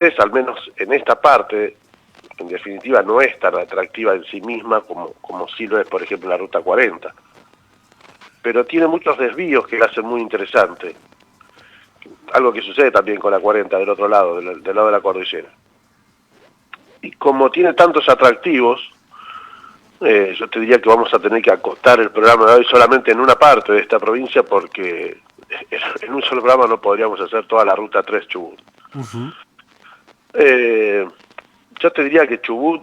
al menos en esta parte, en definitiva no es tan atractiva en sí misma como sí lo es, por ejemplo, la Ruta 40. Pero tiene muchos desvíos que la hacen muy interesante. Algo que sucede también con la 40 del otro lado, del lado de la cordillera. Y como tiene tantos atractivos, yo te diría que vamos a tener que acotar el programa de hoy solamente en una parte de esta provincia, porque en un solo programa no podríamos hacer toda la Ruta 3 Chubut. Yo te diría que Chubut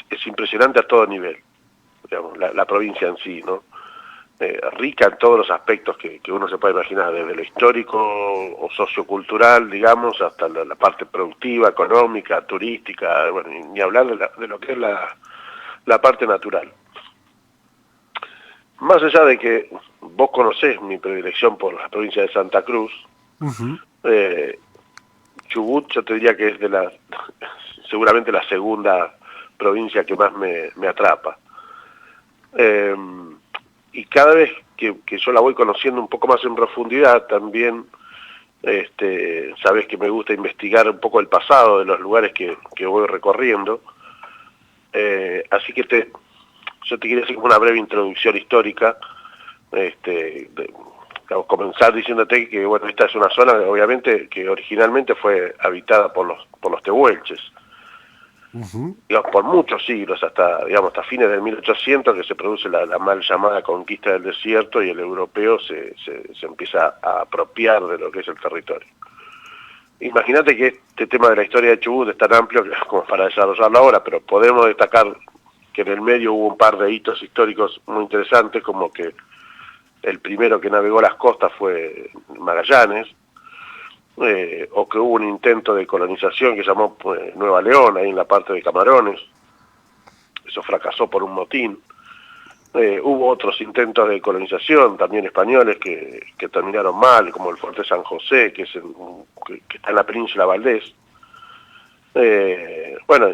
es impresionante a todo nivel, digamos, la provincia en sí, ¿no? Rica en todos los aspectos que uno se puede imaginar, desde lo histórico o sociocultural, digamos, hasta la parte productiva, económica, turística, bueno, ni hablar de lo que es la parte natural. Más allá de que vos conocés mi predilección por la provincia de Santa Cruz, Chubut yo te diría que es seguramente la segunda provincia que más me atrapa. Y cada vez que yo la voy conociendo un poco más en profundidad, también sabes que me gusta investigar un poco el pasado de los lugares que voy recorriendo. Así que yo te quería hacer una breve introducción histórica, comenzar diciéndote que bueno, esta es una zona obviamente que originalmente fue habitada por los tehuelches. Digamos, por muchos siglos, hasta fines del 1800, que se produce la mal llamada conquista del desierto y el europeo se empieza a apropiar de lo que es el territorio. Imagínate que este tema de la historia de Chubut es tan amplio como para desarrollarlo ahora, pero podemos destacar que en el medio hubo un par de hitos históricos muy interesantes, como que el primero que navegó las costas fue Magallanes, o que hubo un intento de colonización que llamó Nueva León, ahí en la parte de Camarones. Eso fracasó por un motín. Hubo otros intentos de colonización, también españoles, que terminaron mal, como el Fuerte San José, que está en la península Valdés. Bueno,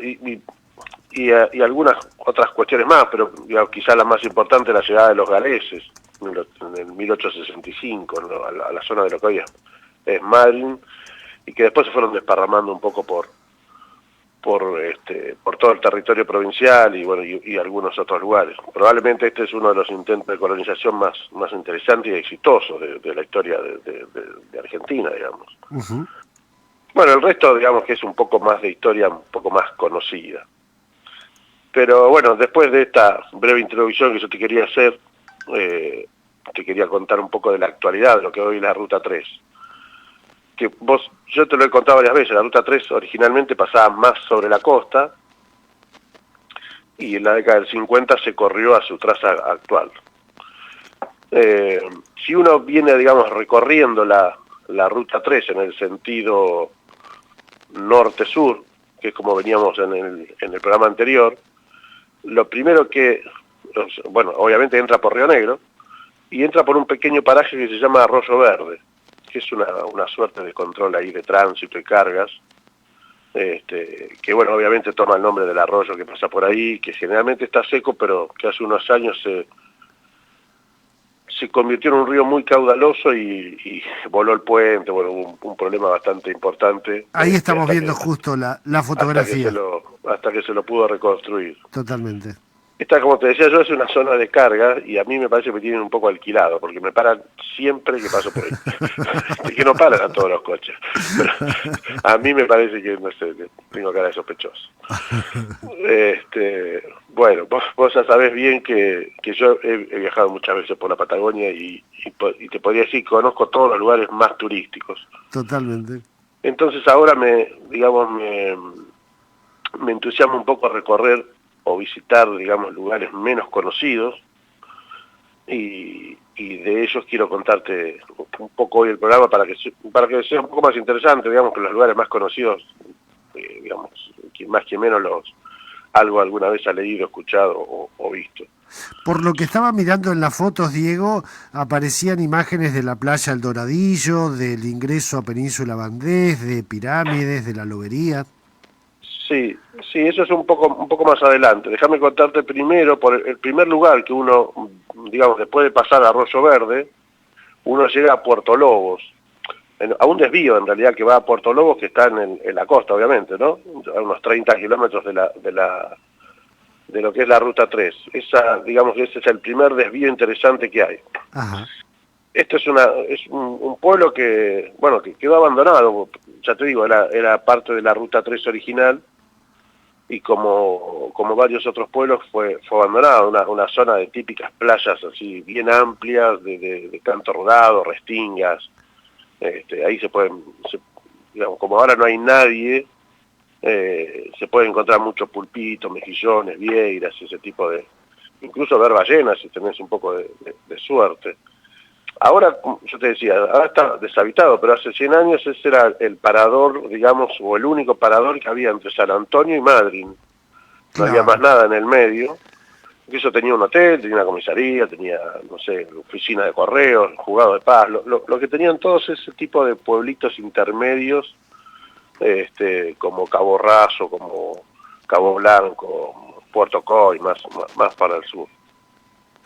y algunas otras cuestiones más, pero quizás la más importante es la llegada de los galeses, en el 1865, ¿no? a la zona de lo que hoy es Madryn, y que después se fueron desparramando un poco por todo el territorio provincial y algunos otros lugares. Probablemente este es uno de los intentos de colonización más interesantes y exitosos de la historia de Argentina, digamos. Bueno, el resto, digamos que es un poco más de historia, un poco más conocida. Pero bueno, después de esta breve introducción que yo te quería hacer, te quería contar un poco de la actualidad, de lo que hoy es la Ruta 3. Que yo te lo he contado varias veces, la Ruta 3 originalmente pasaba más sobre la costa y en la década del 50 se corrió a su traza actual. Si uno viene, digamos, recorriendo la Ruta 3 en el sentido norte-sur, que es como veníamos en el programa anterior, lo primero bueno, obviamente entra por Río Negro y entra por un pequeño paraje que se llama Arroyo Verde, que es una suerte de control ahí de tránsito y cargas, que bueno, obviamente toma el nombre del arroyo que pasa por ahí, que generalmente está seco, pero que hace unos años se convirtió en un río muy caudaloso y voló el puente, bueno, hubo un problema bastante importante. Ahí estamos viendo justo la fotografía. Hasta que se lo pudo reconstruir. Totalmente. Esta, como te decía yo, es una zona de carga y a mí me parece que me tienen un poco alquilado, porque me paran siempre que paso por ahí. Es que no paran a todos los coches. Pero a mí me parece que, no sé, tengo cara de sospechoso. Bueno, vos ya sabés bien que yo he viajado muchas veces por la Patagonia y te podría decir que conozco todos los lugares más turísticos. Totalmente. Entonces ahora me entusiasma un poco recorrer o visitar, digamos, lugares menos conocidos, y de ellos quiero contarte un poco hoy el programa para que sea un poco más interesante, digamos, que los lugares más conocidos, digamos, que más que menos algo alguna vez ha leído, escuchado o visto. Por lo que estaba mirando en las fotos, Diego, aparecían imágenes de la playa El Doradillo, del ingreso a Península Valdés, de pirámides, de la lobería. Sí, eso es un poco más adelante. Déjame contarte primero, por el primer lugar que uno, digamos, después de pasar a Arroyo Verde, uno llega a Puerto Lobos, a un desvío en realidad que va a Puerto Lobos, que está en la costa, obviamente, ¿no? A unos 30 kilómetros de lo que es la Ruta 3. Digamos que ese es el primer desvío interesante que hay. Ajá. Esto es un pueblo que, bueno, que quedó abandonado, ya te digo, era parte de la Ruta 3 original, y como varios otros pueblos fue abandonado, una zona de típicas playas así bien amplias, de canto rodado, restingas. Ahí digamos, como ahora no hay nadie, se puede encontrar muchos pulpitos, mejillones, vieiras, ese tipo incluso ver ballenas si tenés un poco de suerte. Ahora, yo te decía, ahora está deshabitado, pero hace 100 años ese era el parador, digamos, o el único parador que había entre San Antonio y Madryn. No había más nada en el medio. Eso tenía un hotel, tenía una comisaría, tenía, no sé, oficina de correos, juzgado de paz, lo que tenían todos ese tipo de pueblitos intermedios, como Cabo Raso, como Cabo Blanco, Puerto Coy, más para el sur,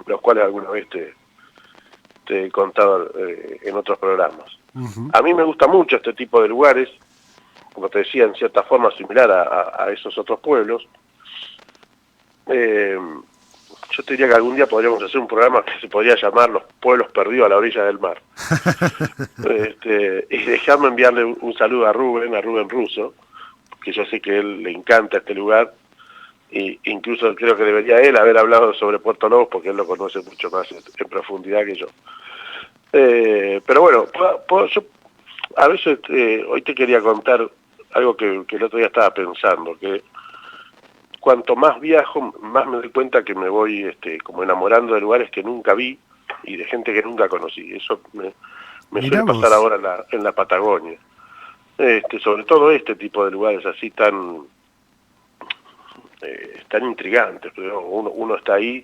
los cuales alguna vez te he contado en otros programas. Uh-huh. A mí me gusta mucho este tipo de lugares, como te decía, en cierta forma similar a esos otros pueblos. Yo te diría que algún día podríamos hacer un programa que se podría llamar Los Pueblos Perdidos a la Orilla del Mar. Y dejarme enviarle un saludo a Rubén Russo, que yo sé que a él le encanta este lugar, e incluso creo que debería él haber hablado sobre Puerto Lobos, porque él lo conoce mucho más en profundidad que yo. Pero bueno, yo a veces hoy te quería contar algo que el otro día estaba pensando, que cuanto más viajo, más me doy cuenta que me voy como enamorando de lugares que nunca vi y de gente que nunca conocí. Eso me suele pasar ahora en la Patagonia. Sobre todo este tipo de lugares así tan intrigantes. Pero uno está ahí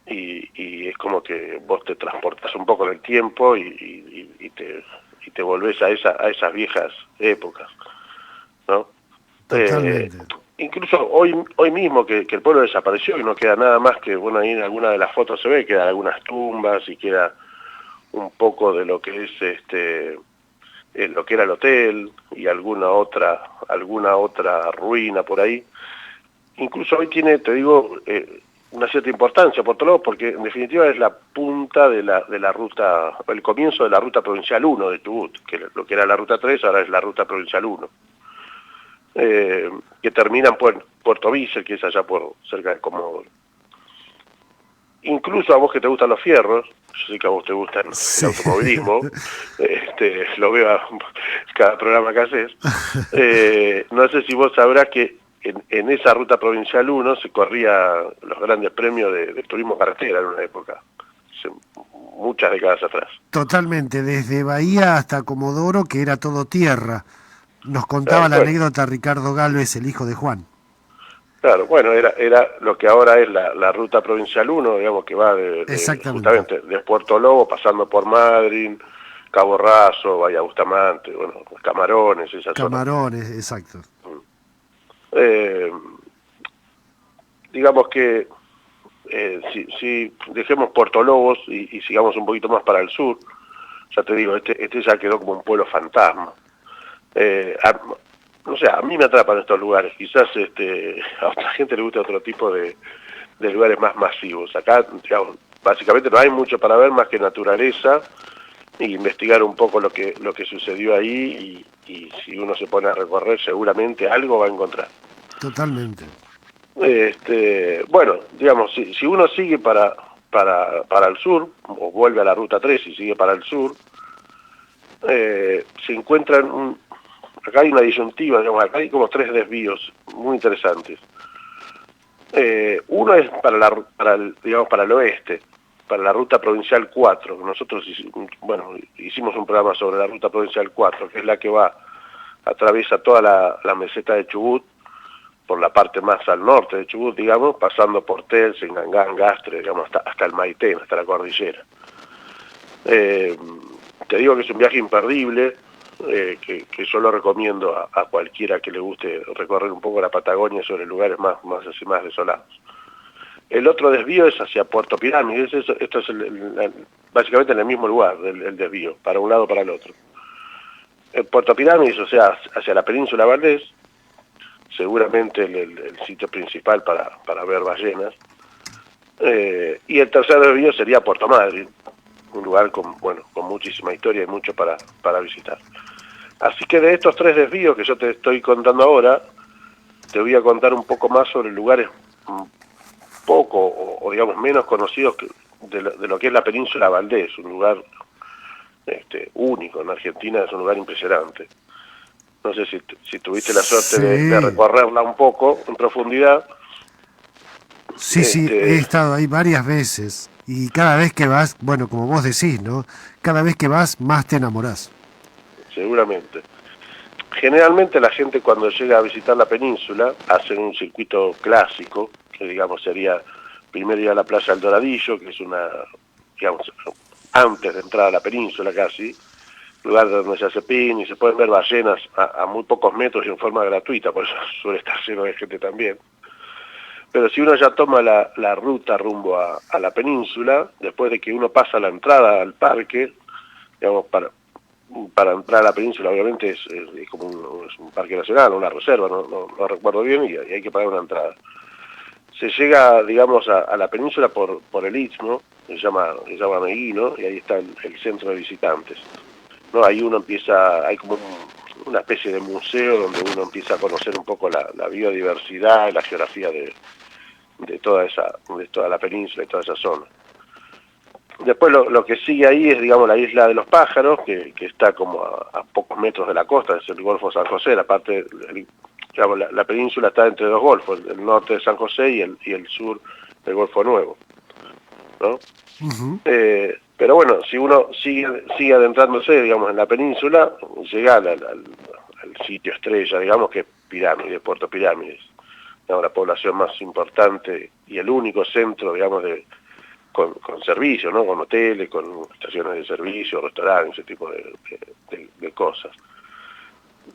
y es como que vos te transportas un poco en el tiempo y te volvés a esas viejas épocas, ¿no? Incluso hoy mismo que el pueblo desapareció y no queda nada más que, bueno, ahí en alguna de las fotos se ve, quedan algunas tumbas y queda un poco de lo que es lo que era el hotel y alguna otra ruina por ahí. Incluso hoy tiene, te digo, una cierta importancia Puerto Lobos, porque en definitiva es la punta de la ruta, el comienzo de la ruta provincial 1 de Chubut, que lo que era la ruta 3 ahora es la ruta provincial 1. Que termina en Puerto Vícer, que es allá por cerca de Comodoro. Incluso a vos que te gustan los fierros, yo sé que a vos te gusta el automovilismo, lo veo cada programa que haces, no sé si vos sabrás que en esa ruta provincial 1 se corría los grandes premios de turismo carretera en una época, muchas décadas atrás. Totalmente, desde Bahía hasta Comodoro, que era todo tierra. Nos contaba la anécdota Ricardo Galvez, el hijo de Juan. Claro, bueno, era lo que ahora es la ruta provincial 1, digamos, que va justamente de Puerto Lobo, pasando por Madryn, Cabo Raso, Bahía Bustamante, bueno, Camarones, esa zona. Camarones, exacto. Digamos que si dejemos Puerto Lobos y sigamos un poquito más para el sur, ya te digo, este ya quedó como un pueblo fantasma. No sé, a mí me atrapan estos lugares, quizás a otra gente le gusta otro tipo de lugares más masivos. Acá, digamos, básicamente no hay mucho para ver más que naturaleza e investigar un poco lo que sucedió ahí y si uno se pone a recorrer seguramente algo va a encontrar. Totalmente. Bueno, digamos, si uno sigue para el sur, o vuelve a la ruta 3 y sigue para el sur, se encuentran acá hay una disyuntiva, digamos, acá hay como 3 desvíos muy interesantes. Uno es para el oeste, para la ruta provincial 4. Nosotros hicimos un programa sobre la ruta provincial 4, que es la que atraviesa toda la meseta de Chubut, por la parte más al norte de Chubut, digamos, pasando por Telsen, Gangán, Gastre, digamos, hasta el Maitén, hasta la cordillera. Te digo que es un viaje imperdible, que yo lo recomiendo a cualquiera que le guste recorrer un poco la Patagonia sobre lugares más desolados. El otro desvío es hacia Puerto Pirámides. Esto es básicamente en el mismo lugar, el desvío, para un lado o para el otro. En Puerto Pirámides, o sea, hacia la península Valdés, seguramente el sitio principal para ver ballenas. Y el tercer desvío sería Puerto Madryn, un lugar con muchísima historia y mucho para visitar. Así que de estos 3 desvíos que yo te estoy contando ahora, te voy a contar un poco más sobre lugares un poco o digamos menos conocidos de lo que es la península Valdés, un lugar único en Argentina, es un lugar impresionante. No sé si tuviste la suerte de recorrerla un poco en profundidad. Sí, he estado ahí varias veces y cada vez que vas, bueno, como vos decís, ¿no? Cada vez que vas, más te enamorás. Seguramente. Generalmente la gente cuando llega a visitar la península hace un circuito clásico, que digamos sería primero ir a la playa del Doradillo, que es digamos, antes de entrar a la península casi, lugar donde se hace pin y se pueden ver ballenas a muy pocos metros y en forma gratuita, por eso suele estar lleno de gente también. Pero si uno ya toma la ruta rumbo a la península, después de que uno pasa la entrada al parque, digamos, para entrar a la península obviamente es como es un parque nacional, una reserva, no recuerdo bien, y hay que pagar una entrada. Se llega, digamos, a la península por el Istmo, se llama Meguino, y ahí está el centro de visitantes. ¿No? Ahí uno empieza, hay como una especie de museo donde uno empieza a conocer un poco la biodiversidad, la geografía de toda la península y toda esa zona. Después lo que sigue ahí es, digamos, la isla de los pájaros, que está como a pocos metros de la costa, es el Golfo San José, la parte, digamos, la península está entre 2 golfos, el norte de San José y el sur del Golfo Nuevo, ¿no? Uh-huh. Pero bueno, si uno sigue adentrándose, digamos, en la península, llega al sitio estrella, digamos, que es Pirámides, Puerto Pirámides, digamos, la población más importante y el único centro, digamos, con servicios, ¿no? Con hoteles, con estaciones de servicio, restaurantes, ese tipo de cosas.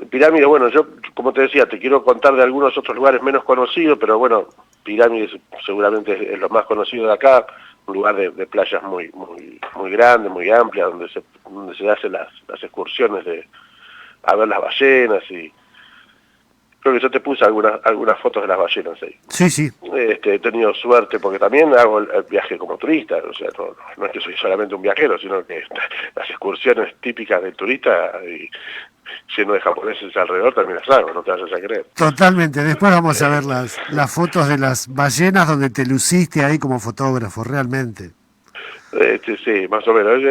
Pirámides, bueno, yo, como te decía, te quiero contar de algunos otros lugares menos conocidos, pero bueno, Pirámides seguramente es lo más conocido de acá, un lugar de playas muy grande, muy amplia, donde se hacen las excursiones a ver las ballenas, y creo que yo te puse algunas fotos de las ballenas ahí. Sí. He tenido suerte porque también hago el viaje como turista, o sea, no es que soy solamente un viajero, sino que las excursiones típicas del turista y lleno de japoneses alrededor también las hago, no te vayas a creer. Totalmente. Después vamos a ver las fotos de las ballenas donde te luciste ahí como fotógrafo, realmente. Sí, más o menos.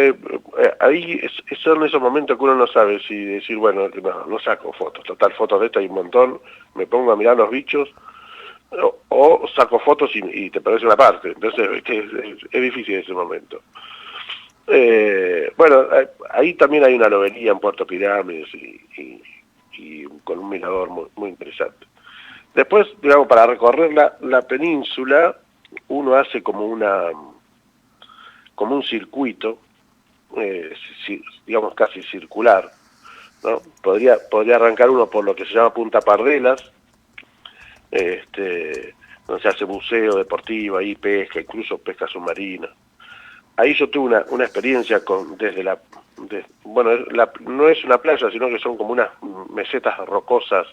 Ahí son esos momentos que uno no sabe si decir, bueno, no saco fotos. Total, fotos de estas hay un montón. Me pongo a mirar los bichos o saco fotos y te parece una parte. Entonces es difícil ese momento. Bueno, ahí también hay una lobería en Puerto Pirámides y con un mirador muy interesante. Después, digamos, para recorrer la península, uno hace como un circuito, digamos casi circular, ¿no? Podría arrancar uno por lo que se llama Punta Pardelas, donde se hace buceo deportivo, ahí pesca, incluso pesca submarina. Ahí yo tuve una experiencia no es una playa, sino que son como unas mesetas rocosas,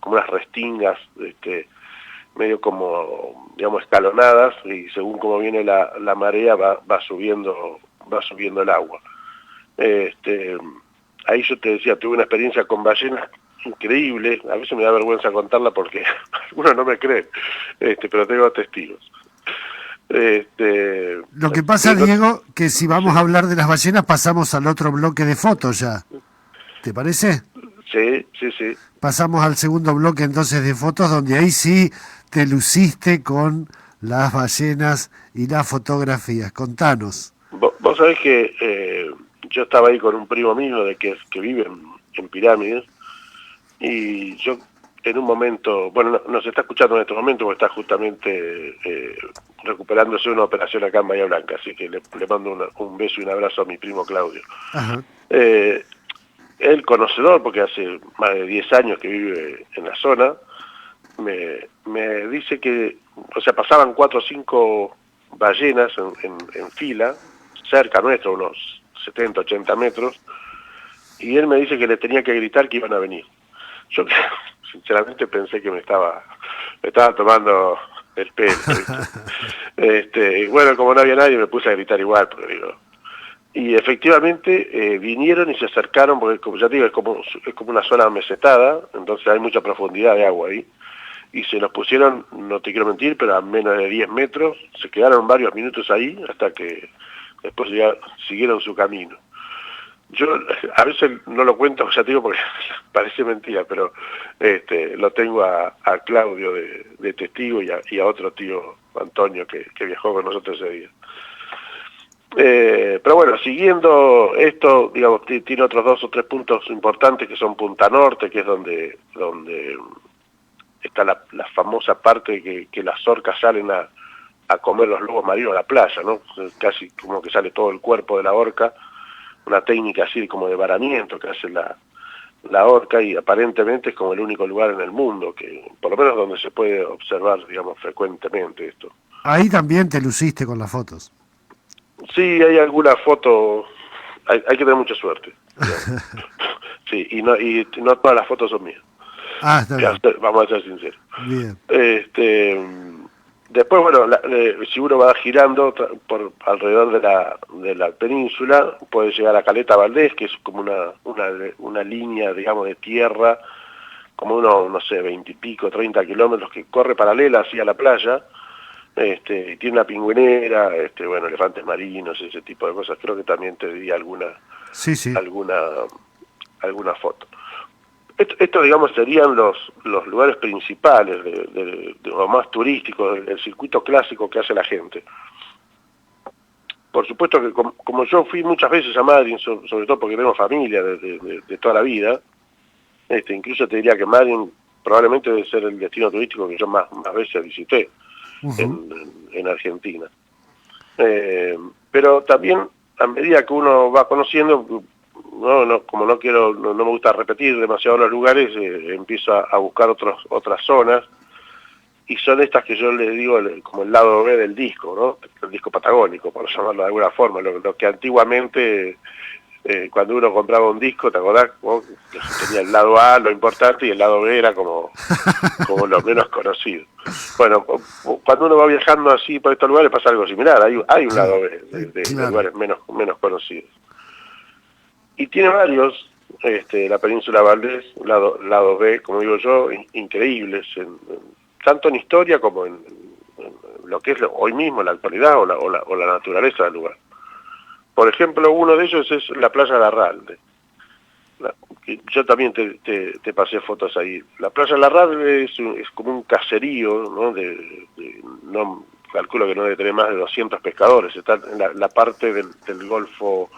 como unas restingas, medio como, digamos, escalonadas, y según como viene la marea va subiendo el agua. Ahí yo te decía, tuve una experiencia con ballenas increíble, a veces me da vergüenza contarla porque algunos no me creen, pero tengo testigos. Lo que pasa, Diego, que si vamos a hablar de las ballenas pasamos al otro bloque de fotos ya. ¿Te parece? Sí. Pasamos al segundo bloque entonces de fotos, donde ahí sí te luciste con las ballenas y las fotografías. Contanos. Vos sabés que yo estaba ahí con un primo mío que vive en Pirámides, y yo en un momento, bueno, nos está escuchando en este momento porque está justamente recuperándose una operación acá en Bahía Blanca, así que le mando un beso y un abrazo a mi primo Claudio. Ajá. Él, conocedor, porque hace más de 10 años que vive en la zona, me dice que, o sea, pasaban 4 o 5 ballenas en fila, cerca nuestro, unos 70, 80 metros, y él me dice que le tenía que gritar que iban a venir. Yo sinceramente pensé que me estaba tomando el pelo. Bueno, como no había nadie, me puse a gritar igual, porque digo. Y efectivamente vinieron y se acercaron, porque como ya te digo, es como una zona mesetada, entonces hay mucha profundidad de agua ahí. Y se nos pusieron, no te quiero mentir, pero a menos de 10 metros, se quedaron varios minutos ahí hasta que después ya siguieron su camino. Yo a veces no lo cuento, ya te digo, porque parece mentira, pero lo tengo a Claudio de testigo y a otro tío, Antonio, que viajó con nosotros ese día. Pero bueno, siguiendo esto, digamos, tiene otros 2 o 3 puntos importantes que son Punta Norte, que es donde está la famosa parte que las orcas salen a comer los lobos marinos a la playa, ¿no? Casi como que sale todo el cuerpo de la orca, una técnica así como de varamiento que hace la orca, y aparentemente es como el único lugar en el mundo, que por lo menos donde se puede observar, digamos, frecuentemente esto. Ahí también te luciste con las fotos. Sí, hay alguna foto, hay que tener mucha suerte. Sí, y no todas las fotos son mías. Ah, está bien. Vamos a ser sinceros. Bien. Después, bueno, si uno va girando por alrededor de la península, puede llegar a Caleta Valdés, que es como una línea, digamos, de tierra, como no sé, 20 y pico, 30 kilómetros, que corre paralela hacia la playa, y tiene una pingüinera, bueno, elefantes marinos, ese tipo de cosas. Creo que también te diría alguna foto. Esto, digamos, serían los lugares principales, de lo más turísticos, el circuito clásico que hace la gente. Por supuesto que como yo fui muchas veces a Madrid, sobre todo porque tengo familia de toda la vida, incluso te diría que Madrid probablemente debe ser el destino turístico que yo más veces visité en Argentina. Pero también, a medida que uno va conociendo, como no me gusta repetir demasiado los lugares, empiezo a buscar otras zonas, y son estas que yo les digo como el lado B del disco, ¿no? El disco patagónico, por llamarlo de alguna forma, lo que antiguamente, cuando uno compraba un disco, ¿te acordás? Que tenía el lado A, lo importante, y el lado B era como lo menos conocido. Bueno, cuando uno va viajando así por estos lugares pasa algo similar, hay un lado B de lugares menos conocidos. Y tiene varios, la península Valdés, lado B, como digo yo, increíbles, tanto en historia como en lo que es hoy mismo, la actualidad o la naturaleza del lugar. Por ejemplo, uno de ellos es la playa Larralde. Yo también te pasé fotos ahí. La playa Larralde es como un caserío, ¿no? No calculo que no debe tener más de 200 pescadores. Está en la parte del Golfo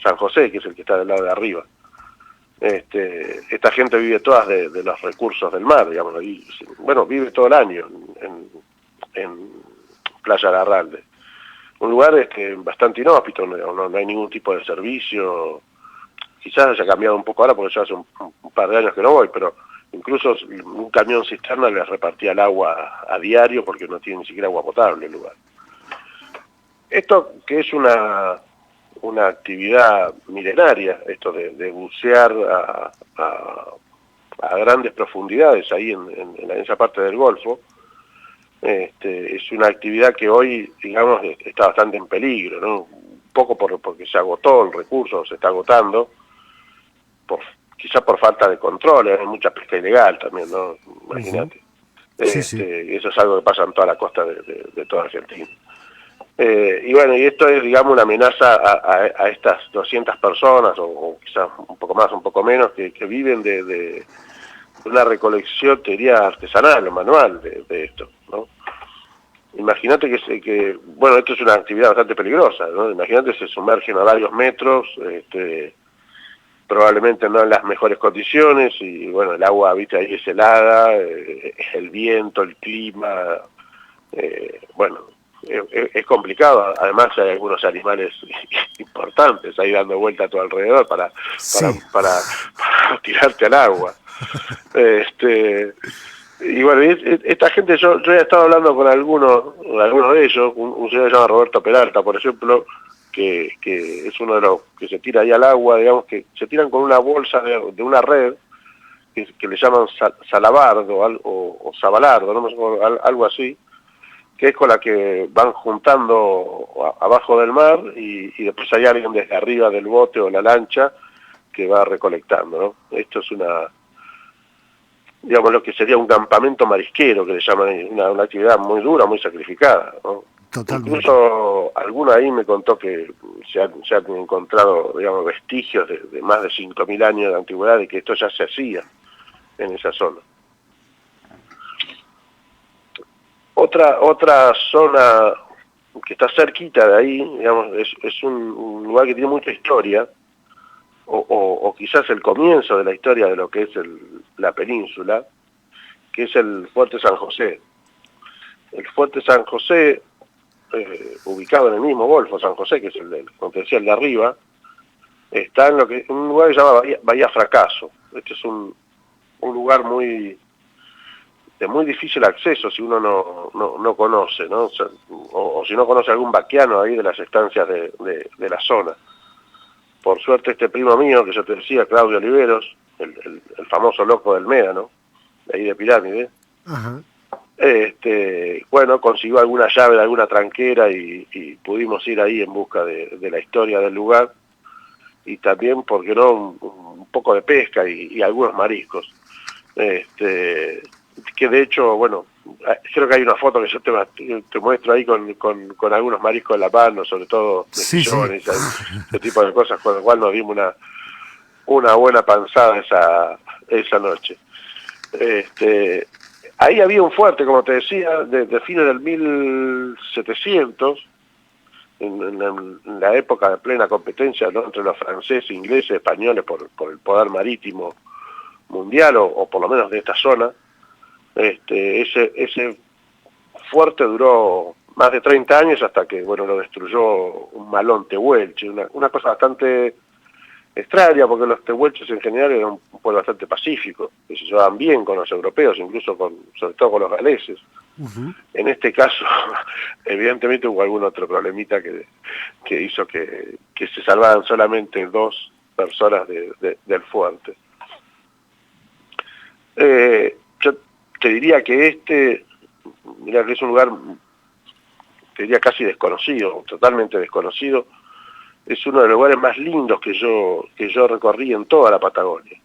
San José, que es el que está del lado de arriba. Esta gente vive todas de los recursos del mar, digamos, y bueno, vive todo el año en Playa Larralde. Un lugar bastante inhóspito, no hay ningún tipo de servicio. Quizás haya cambiado un poco ahora porque yo hace un par de años que no voy, pero incluso un camión cisterna les repartía el agua a diario porque no tiene ni siquiera agua potable el lugar. Esto que es una actividad milenaria, esto de bucear a grandes profundidades ahí en esa parte del Golfo, es una actividad que hoy, digamos, está bastante en peligro, ¿no? Un poco porque se agotó el recurso, se está agotando, quizás por falta de control, hay mucha pesca ilegal también, ¿no? Imagínate. Sí. Eso es algo que pasa en toda la costa de toda Argentina. Y bueno, y esto es, digamos, una amenaza a estas 200 personas, o quizás un poco más, un poco menos, que viven de una recolección, te diría, artesanal o manual de esto, ¿no? Imagínate que, bueno, esto es una actividad bastante peligrosa, ¿no? Imagínate, se sumergen a varios metros, probablemente no en las mejores condiciones, y bueno, el agua, viste, ahí es helada, el viento, el clima, bueno, es complicado. Además hay algunos animales importantes ahí dando vuelta a tu alrededor para tirarte al agua. Y bueno, esta gente, yo he estado hablando con algunos de ellos, un señor que se llama Roberto Peralta, por ejemplo, que es uno de los que se tira ahí al agua, digamos, que se tiran con una bolsa de una red, que le llaman salabardo o sabalardo, no sé, algo así, que es con la que van juntando abajo del mar y después hay alguien desde arriba del bote o la lancha que va recolectando, ¿no? Esto es digamos, lo que sería un campamento marisquero, que le llaman una actividad muy dura, muy sacrificada, ¿no? Totalmente. Incluso alguno ahí me contó que se han encontrado, digamos, vestigios de más de 5.000 años de antigüedad y que esto ya se hacía en esa zona. Otra zona que está cerquita de ahí, digamos, es un lugar que tiene mucha historia, o quizás el comienzo de la historia de lo que es la península, que es el Fuerte San José. El Fuerte San José, ubicado en el mismo Golfo San José, que es como te decía, el de arriba, está en un lugar que se llama Bahía Fracaso. Este es un lugar de muy difícil acceso si uno no conoce, ¿no? O si no conoce algún vaquiano ahí de las estancias de la zona. Por suerte este primo mío, que yo te decía, Claudio Oliveros, el famoso loco del Médano, de ahí de Pirámide, Ajá. Bueno, consiguió alguna llave de alguna tranquera y pudimos ir ahí en busca de la historia del lugar y también, ¿por qué no?, un poco de pesca y algunos mariscos. Que de hecho, bueno, creo que hay una foto que yo te muestro ahí con algunos mariscos en la mano, sobre todo mejillones, ese tipo de cosas, con lo cual nos dimos una buena panzada esa noche. Ahí había un fuerte, como te decía, de fines del 1700, en la época de plena competencia, ¿no?, entre los franceses, ingleses, españoles por el poder marítimo mundial o por lo menos de esta zona. Ese fuerte duró más de 30 años hasta que, bueno, lo destruyó un malón tehuelche, una cosa bastante extraña, porque los tehuelches en general eran un pueblo bastante pacífico, que se llevaban bien con los europeos, incluso sobre todo con los galeses. Uh-huh. En este caso, evidentemente hubo algún otro problemita que hizo que se salvaran solamente 2 personas del fuerte. Yo te diría que mira, que es un lugar, te diría casi desconocido, totalmente desconocido. Es uno de los lugares más lindos que yo recorrí en toda la Patagonia.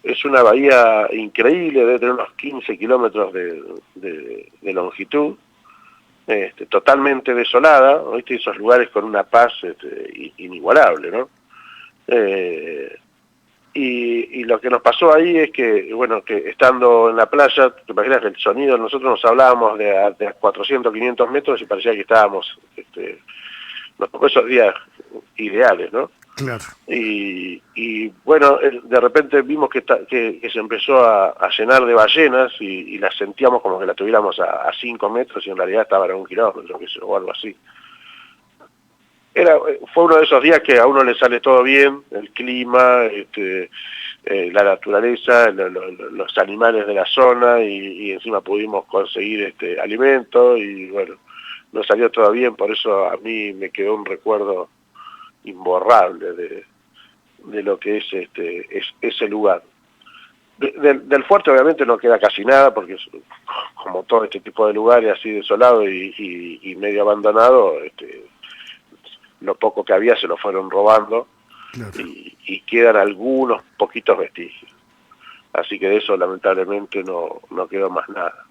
Es una bahía increíble, debe tener unos 15 kilómetros de longitud, totalmente desolada, ¿viste? Esos lugares con una paz inigualable, ¿no? Y lo que nos pasó ahí es que, bueno, que estando en la playa, te imaginas que el sonido, nosotros nos hablábamos de 400, 500 metros y parecía que estábamos, nos tocó esos días ideales, ¿no? Claro. Y bueno, de repente vimos que se empezó a llenar de ballenas y las sentíamos como que la tuviéramos a 5 metros y en realidad estaban a 1 kilómetro, o algo así. Fue uno de esos días que a uno le sale todo bien, el clima, la naturaleza, los animales de la zona y encima pudimos conseguir alimento y bueno, nos salió todo bien, por eso a mí me quedó un recuerdo imborrable de lo que es ese lugar. Del fuerte obviamente no queda casi nada porque es, como todo este tipo de lugares así desolado y medio abandonado, lo poco que había se lo fueron robando. Claro. Y quedan algunos poquitos vestigios. Así que de eso lamentablemente no quedó más nada.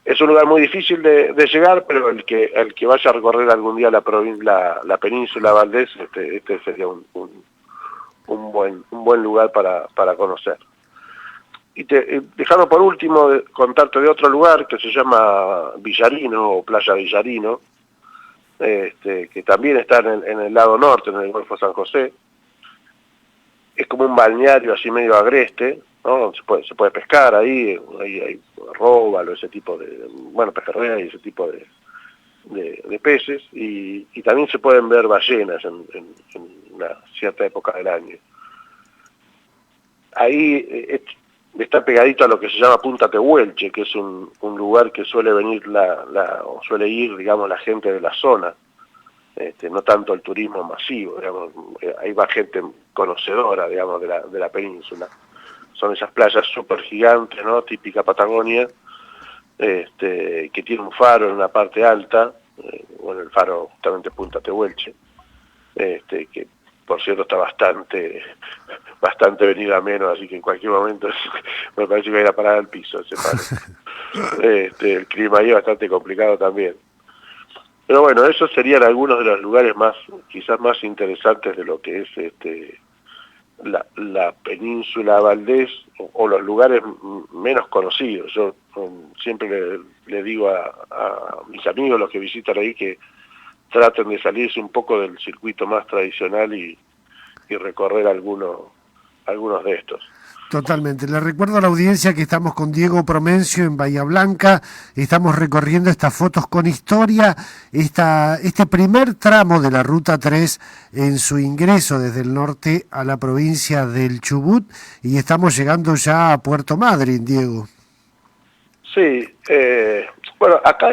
Es un lugar muy difícil de llegar, pero el que vaya a recorrer algún día la península Valdés, este sería un buen lugar para conocer. Y dejando por último contarte de otro lugar que se llama Villarino o Playa Villarino, que también está en el lado norte, en el Golfo San José. Es como un balneario así medio agreste, ¿no? Se puede pescar ahí hay róbalo, ese tipo pejerrey y ese tipo de peces, y también se pueden ver ballenas en una cierta época del año. Ahí está pegadito a lo que se llama Punta Tehuelche, que es un lugar que suele venir o suele ir, digamos, la gente de la zona. no tanto el turismo masivo, digamos, ahí va gente conocedora, digamos, de la península. Son esas playas súper gigantes, ¿no? Típica Patagonia, que tiene un faro en una parte alta, bueno, el faro justamente Punta Tehuelche, que por cierto está bastante venido a menos, así que en cualquier momento me parece que va a ir a parar al piso ese faro. El clima ahí es bastante complicado también. Pero bueno, esos serían algunos de los lugares quizás más interesantes de lo que es la península Valdés, o los lugares menos conocidos. Yo siempre le digo a mis amigos, los que visitan ahí, que traten de salirse un poco del circuito más tradicional y recorrer algunos de estos. Totalmente. Le recuerdo a la audiencia que estamos con Diego Promencio en Bahía Blanca, estamos recorriendo estas fotos con historia, este primer tramo de la Ruta 3 en su ingreso desde el norte a la provincia del Chubut, y estamos llegando ya a Puerto Madryn, Diego. Sí, bueno, acá,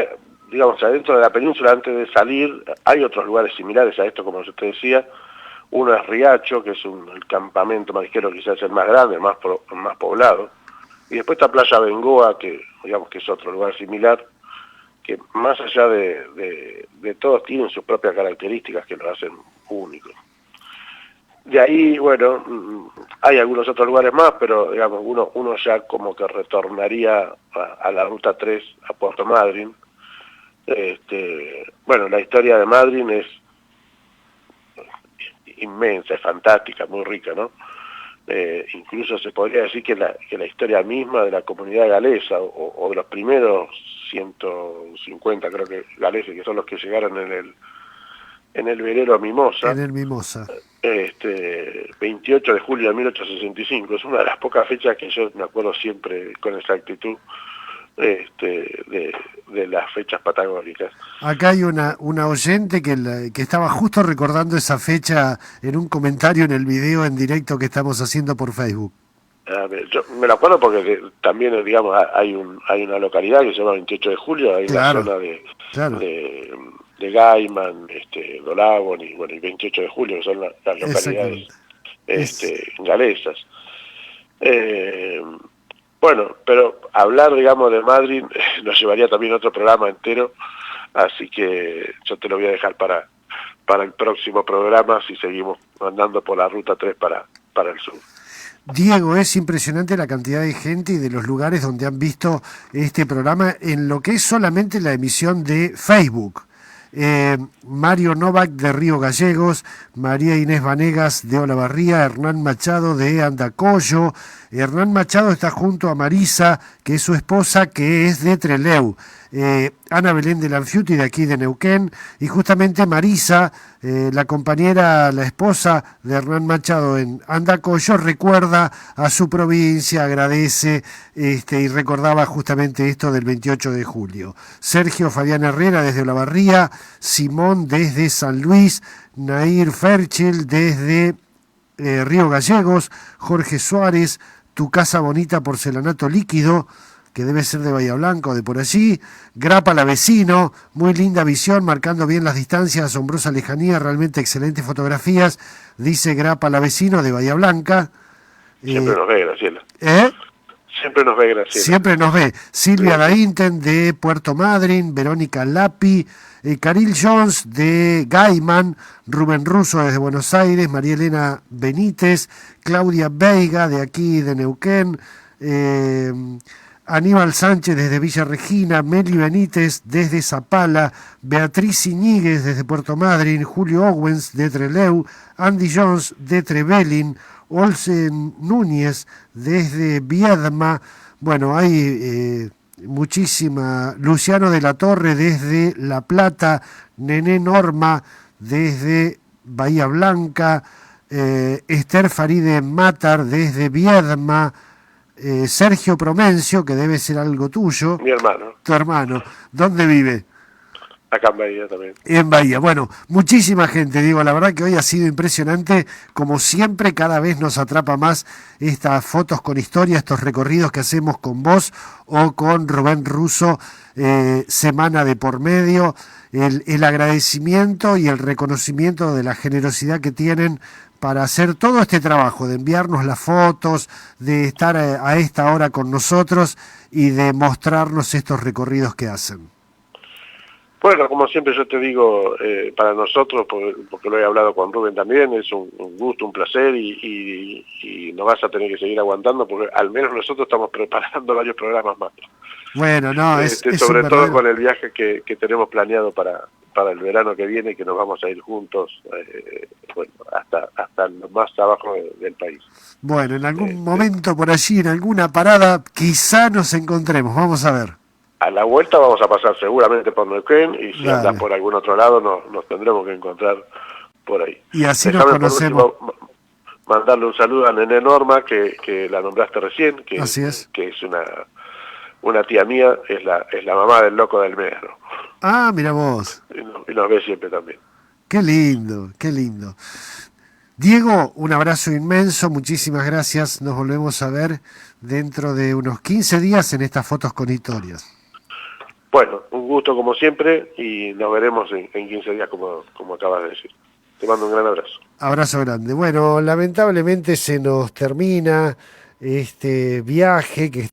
digamos, adentro de la península, antes de salir, hay otros lugares similares a esto, como yo te decía. Uno es Riacho, que es el campamento marisquero quizás el más grande, el más poblado. Y después está Playa Bengoa, que digamos que es otro lugar similar, que más allá de todos tienen sus propias características que lo hacen únicos. De ahí, bueno, hay algunos otros lugares más, pero digamos uno ya como que retornaría a la Ruta 3 a Puerto Madryn. Bueno, la historia de Madryn es inmensa, es fantástica, muy rica, ¿no? Incluso se podría decir que la historia misma de la comunidad galesa, o de los primeros 150, creo que galeses, que son los que llegaron en el velero Mimosa. En el Mimosa. 28 de julio de 1865, es una de las pocas fechas que yo me acuerdo siempre con exactitud, de las fechas patagónicas. Acá hay una oyente que estaba justo recordando esa fecha en un comentario en el video en directo que estamos haciendo por Facebook. A ver, yo me lo acuerdo porque también, digamos, hay una localidad que se llama 28 de julio, ahí claro, en la zona claro. de Gaiman, Dolabon y 28 de julio, que son las localidades galesas. Bueno, pero hablar, digamos, de Madryn nos llevaría también a otro programa entero, así que yo te lo voy a dejar para el próximo programa si seguimos andando por la Ruta 3 para el sur. Diego, es impresionante la cantidad de gente y de los lugares donde han visto este programa en lo que es solamente la emisión de Facebook. Mario Novak de Río Gallegos, María Inés Vanegas de Olavarría, Hernán Machado de Andacollo. Hernán Machado está junto a Marisa, que es su esposa, que es de Trelew. Ana Belén de Lanfiuti, de aquí de Neuquén, y justamente Marisa, la compañera, la esposa de Hernán Machado en Andacollo, recuerda a su provincia, agradece y recordaba justamente esto del 28 de julio. Sergio Fabián Herrera desde Olavarría, Simón desde San Luis, Nair Ferchel desde Río Gallegos, Jorge Suárez, Tu Casa Bonita Porcelanato Líquido, que debe ser de Bahía Blanca o de por allí, Grapa la Vecino, muy linda visión, marcando bien las distancias, asombrosa lejanía, realmente excelentes fotografías, dice Grapa la Vecino de Bahía Blanca. Siempre nos ve, Graciela. Siempre nos ve, Graciela. Siempre nos ve. Silvia Dainten de Puerto Madryn, Verónica Lapi, Caril Jones de Gaiman, Rubén Russo desde Buenos Aires, María Elena Benítez, Claudia Veiga de aquí de Neuquén, Aníbal Sánchez desde Villa Regina, Meli Benítez desde Zapala, Beatriz Iñiguez desde Puerto Madryn, Julio Owens de Trelew, Andy Jones de Trevelin, Olsen Núñez desde Viedma. Bueno, hay muchísima. Luciano de la Torre desde La Plata, Nené Norma desde Bahía Blanca, Esther Faride Matar desde Viedma, Sergio Promencio, que debe ser algo tuyo. Mi hermano. Tu hermano. ¿Dónde vive? Acá en Bahía también. En Bahía. Bueno, muchísima gente, digo, la verdad que hoy ha sido impresionante, como siempre, cada vez nos atrapa más estas fotos con historia, estos recorridos que hacemos con vos o con Rubén Russo, semana de por medio, el agradecimiento y el reconocimiento de la generosidad que tienen para hacer todo este trabajo, de enviarnos las fotos, de estar a esta hora con nosotros y de mostrarnos estos recorridos que hacen. Bueno, como siempre yo te digo, para nosotros, porque lo he hablado con Rubén también, es un gusto, un placer y nos vas a tener que seguir aguantando porque al menos nosotros estamos preparando varios programas más. Bueno, no, es sobre todo con el viaje que tenemos planeado para el verano que viene, que nos vamos a ir juntos, bueno, hasta lo más abajo del país. Bueno, en algún momento por allí, en alguna parada, quizá nos encontremos, vamos a ver. A la vuelta vamos a pasar seguramente por Neuquén y si Dale. andás por algún otro lado nos tendremos que encontrar por ahí. Y así Dejame nos conocemos. por último mandarle un saludo a Nené Norma, que la nombraste recién, Así es. que es una tía mía, es la mamá del loco del Metro. Ah, mira vos. Y nos ve siempre también. Qué lindo, qué lindo. Diego, un abrazo inmenso, muchísimas gracias. Nos volvemos a ver dentro de unos 15 días en estas fotos con historias. Bueno, un gusto como siempre y nos veremos en 15 días como acabas de decir. Te mando un gran abrazo. Abrazo grande. Bueno, lamentablemente se nos termina este viaje que